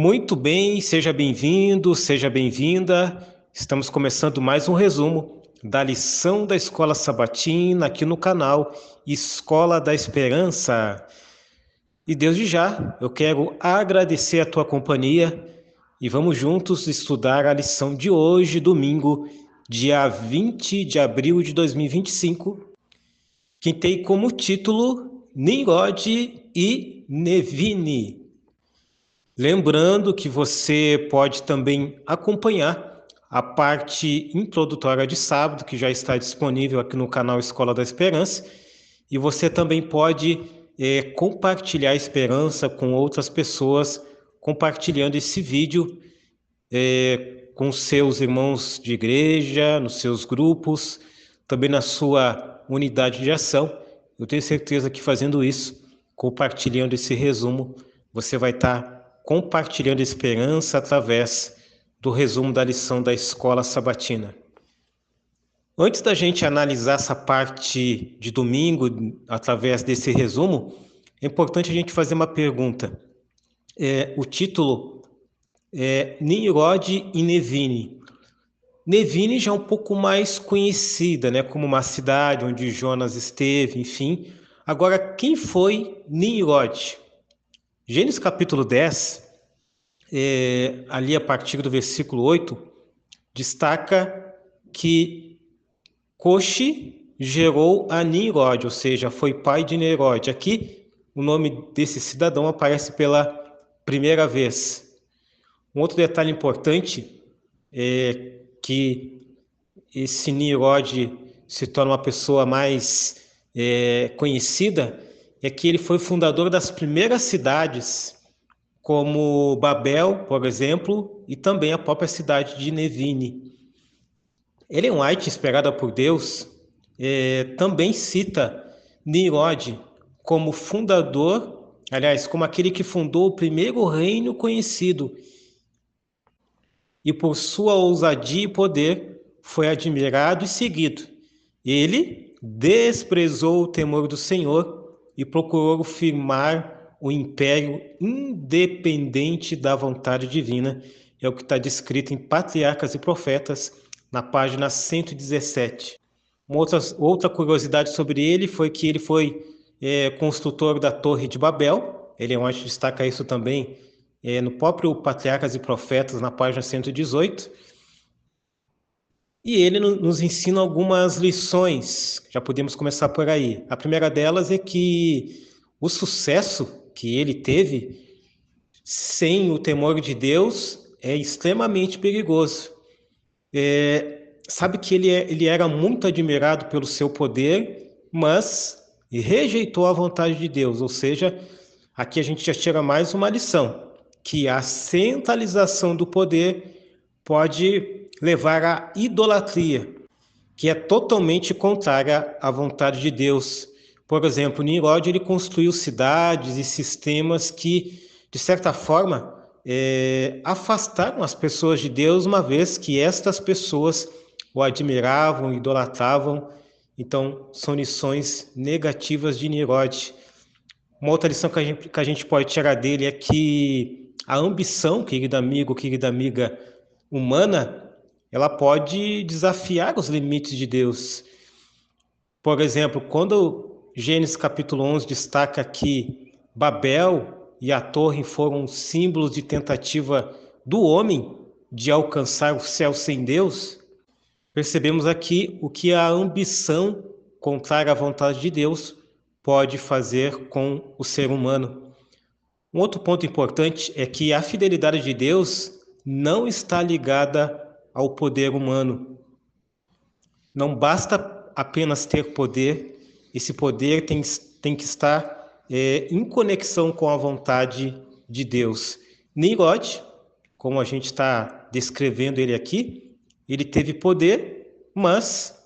Muito bem, seja bem-vindo, seja bem-vinda. Estamos começando mais um resumo da lição da Escola Sabatina aqui no canal Escola da Esperança. E desde já, eu quero agradecer a tua companhia e vamos juntos estudar a lição de hoje, domingo, dia 20 de abril de 2025, que tem como título Nimrod e Nevini. Lembrando que você pode também acompanhar a parte introdutória de sábado, que já está disponível aqui no canal Escola da Esperança, e você também pode compartilhar a esperança com outras pessoas, compartilhando esse vídeo com seus irmãos de igreja, nos seus grupos, também na sua unidade de ação. Eu tenho certeza que fazendo isso, compartilhando esse resumo, você vai estar compartilhando esperança através do resumo da lição da Escola Sabatina. Antes da gente analisar essa parte de domingo, através desse resumo, é importante a gente fazer uma pergunta. O título é Nimrod e Nevini. Nevini já é um pouco mais conhecida, né, como uma cidade onde Jonas esteve, enfim. Agora, quem foi Nimrod? Gênesis capítulo 10, ali a partir do versículo 8, destaca que Coxi gerou a Nimrod, ou seja, foi pai de Nimrod. Aqui, o nome desse cidadão aparece pela primeira vez. Um outro detalhe importante é que esse Nimrod se torna uma pessoa mais conhecida, é que ele foi fundador das primeiras cidades, como Babel, por exemplo, e também a própria cidade de Nevini. Ellen White, inspirada por Deus, também cita Nimrod como fundador, aliás, como aquele que fundou o primeiro reino conhecido, e por sua ousadia e poder foi admirado e seguido. Ele desprezou o temor do Senhor e procurou firmar o império independente da vontade divina. É o que está descrito em Patriarcas e Profetas, na página 117. Uma outra curiosidade sobre ele foi que ele foi construtor da Torre de Babel. Ele destaca isso também no próprio Patriarcas e Profetas, na página 118. E ele nos ensina algumas lições, já podemos começar por aí. A primeira delas é que o sucesso que ele teve sem o temor de Deus é extremamente perigoso. Sabe que ele era muito admirado pelo seu poder, mas rejeitou a vontade de Deus. Ou seja, aqui a gente já tira mais uma lição, que a centralização do poder pode levar à idolatria, que é totalmente contrária à vontade de Deus. Por exemplo, Nimrod ele construiu cidades e sistemas que, de certa forma, afastaram as pessoas de Deus, uma vez que estas pessoas o admiravam, idolatravam. Então, são lições negativas de Nimrod. Uma outra lição que a gente pode tirar dele é que a ambição, querido amigo, querida amiga, humana, ela pode desafiar os limites de Deus. Por exemplo, quando Gênesis capítulo 11 destaca que Babel e a torre foram símbolos de tentativa do homem de alcançar o céu sem Deus, percebemos aqui o que a ambição contrária à vontade de Deus pode fazer com o ser humano. Um outro ponto importante é que a fidelidade de Deus não está ligada ao poder humano. Não basta apenas ter poder, esse poder tem que estar em conexão com a vontade de Deus. Nimrod, como a gente está descrevendo ele aqui, ele teve poder, mas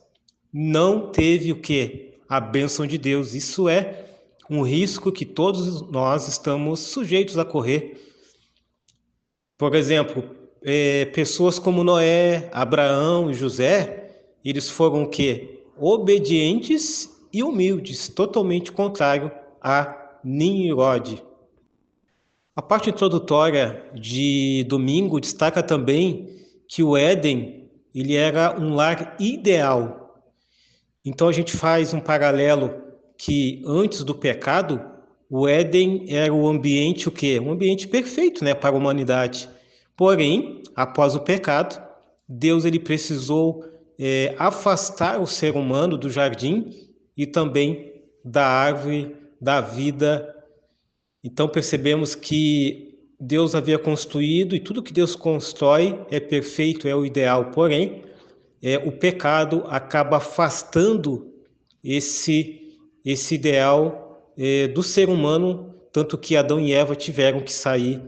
não teve o quê? A bênção de Deus. Isso é um risco que todos nós estamos sujeitos a correr. Por exemplo, pessoas como Noé, Abraão e José, eles foram o quê? Obedientes e humildes, totalmente contrário a Nimrod. A parte introdutória de domingo destaca também que o Éden, ele era um lar ideal. Então a gente faz um paralelo que antes do pecado, o Éden era o ambiente o quê? Um ambiente perfeito, né, para a humanidade. Porém, após o pecado, Deus ele precisou afastar o ser humano do jardim e também da árvore da vida. Então percebemos que Deus havia construído e tudo que Deus constrói é perfeito, é o ideal. Porém, o pecado acaba afastando esse ideal do ser humano, tanto que Adão e Eva tiveram que sair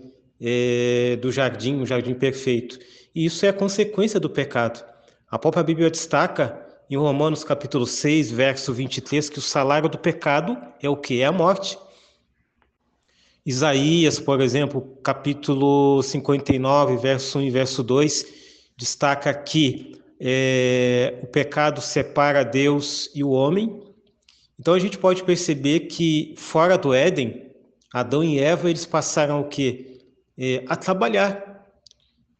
do jardim, um jardim perfeito. E isso é a consequência do pecado. A própria Bíblia destaca em Romanos capítulo 6, verso 23, que o salário do pecado é o quê? É a morte. Isaías, por exemplo, capítulo 59, verso 1 e verso 2, destaca que o pecado separa Deus e o homem. Então a gente pode perceber que fora do Éden, Adão e Eva eles passaram o quê? A trabalhar.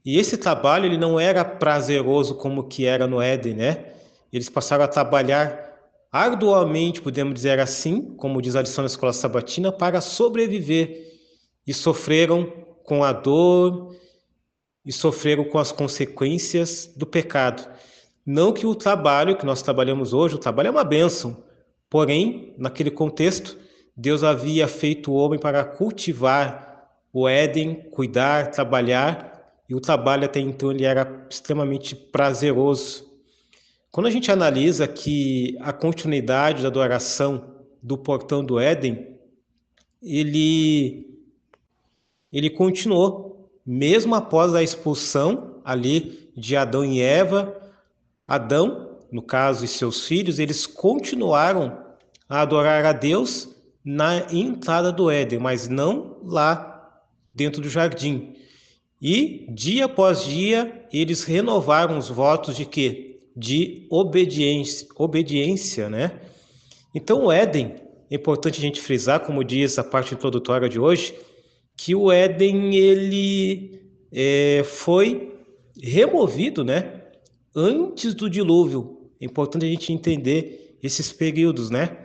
E esse trabalho ele não era prazeroso como que era no Éden, né? Eles passaram a trabalhar arduamente, podemos dizer assim, como diz a lição da escola sabatina, para sobreviver. E sofreram com a dor e sofreram com as consequências do pecado. Não que o trabalho que nós trabalhamos hoje, o trabalho é uma bênção, porém, naquele contexto, Deus havia feito o homem para cultivar o Éden, cuidar, trabalhar, e o trabalho até então ele era extremamente prazeroso. Quando a gente analisa que a continuidade da adoração do portão do Éden, ele continuou, mesmo após a expulsão ali de Adão e Eva. Adão, no caso, e seus filhos, eles continuaram a adorar a Deus na entrada do Éden, mas não lá dentro do jardim. E dia após dia, eles renovaram os votos de quê? De obediência, né? Então o Éden, é importante a gente frisar, como diz a parte introdutória de hoje, que o Éden ele foi removido, né, antes do dilúvio. É importante a gente entender esses períodos, né?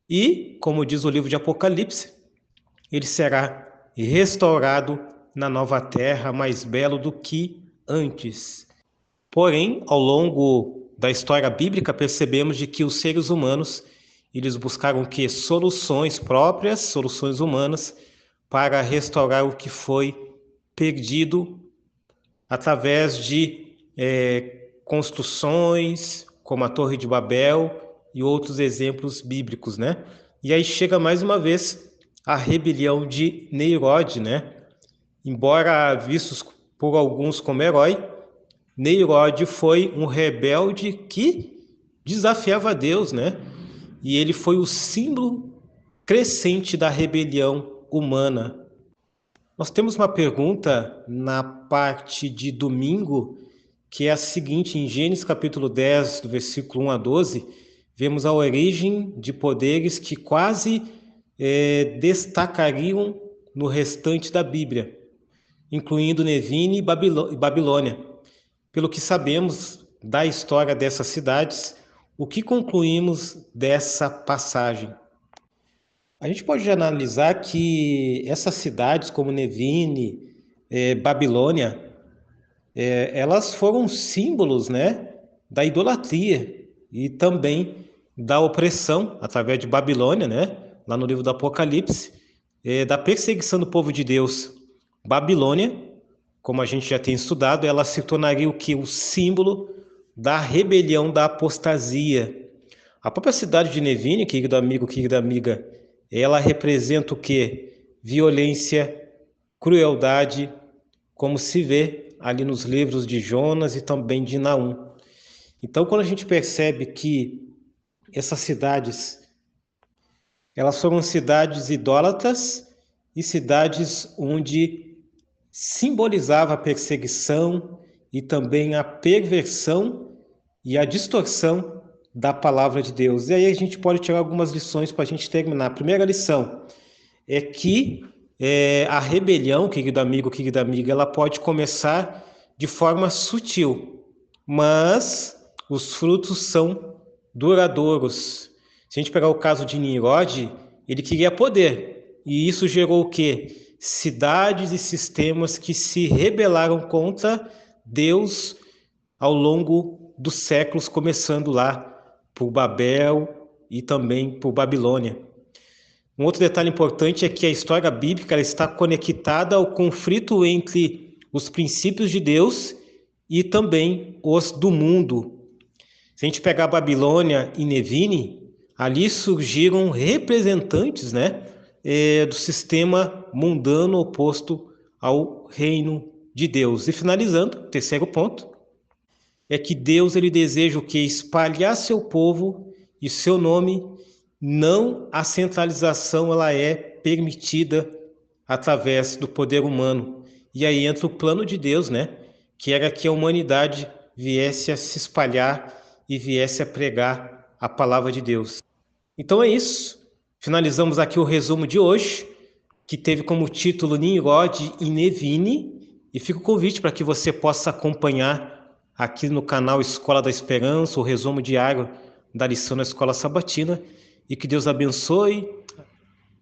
E, como diz o livro de Apocalipse, ele será restaurado na nova terra, mais belo do que antes. Porém, ao longo da história bíblica, percebemos de que os seres humanos eles buscaram que soluções próprias, soluções humanas, para restaurar o que foi perdido através de construções, como a Torre de Babel e outros exemplos bíblicos, né? E aí chega mais uma vez a rebelião de Neirode, né? Embora vistos por alguns como herói, Neirode foi um rebelde que desafiava Deus, né? E ele foi o símbolo crescente da rebelião humana. Nós temos uma pergunta na parte de domingo, que é a seguinte: em Gênesis capítulo 10, do versículo 1 a 12, vemos a origem de poderes que quase destacariam no restante da Bíblia, incluindo Nevine e Babilônia. Pelo que sabemos da história dessas cidades, o que concluímos dessa passagem? A gente pode analisar que essas cidades como Nevine, Babilônia, elas foram símbolos, né, da idolatria e também da opressão através de Babilônia, né, lá no livro do Apocalipse, da perseguição do povo de Deus. Babilônia, como a gente já tem estudado, ela se tornaria o que? O símbolo da rebelião, da apostasia. A própria cidade de Nevine, querido amigo, querida amiga, ela representa o quê? Violência, crueldade, como se vê ali nos livros de Jonas e também de Naum. Então, quando a gente percebe que essas cidades, elas foram cidades idólatras e cidades onde simbolizava a perseguição e também a perversão e a distorção da palavra de Deus. E aí a gente pode tirar algumas lições para a gente terminar. A primeira lição é que A rebelião, querido amigo, querida amiga, ela pode começar de forma sutil, mas os frutos são duradouros. Se a gente pegar o caso de Nimrod, ele queria poder, e isso gerou o quê? Cidades e sistemas que se rebelaram contra Deus ao longo dos séculos, começando lá por Babel e também por Babilônia. Um outro detalhe importante é que a história bíblica ela está conectada ao conflito entre os princípios de Deus e também os do mundo. Se a gente pegar Babilônia e Nevine, ali surgiram representantes, né, do sistema mundano oposto ao reino de Deus. E finalizando, terceiro ponto, é que Deus ele deseja o quê? Espalhar seu povo e seu nome. Não a centralização ela é permitida através do poder humano. E aí entra o plano de Deus, né? Que era que a humanidade viesse a se espalhar e viesse a pregar a palavra de Deus. Então é isso. Finalizamos aqui o resumo de hoje, que teve como título Nimrod e Nevine. E fica o convite para que você possa acompanhar aqui no canal Escola da Esperança, o resumo diário da lição na Escola Sabatina. E que Deus abençoe,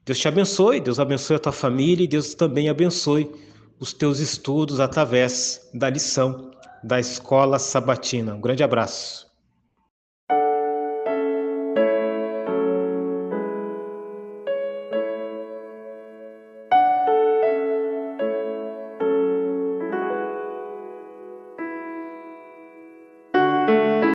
Deus te abençoe, Deus abençoe a tua família e Deus também abençoe os teus estudos através da lição da Escola Sabatina. Um grande abraço.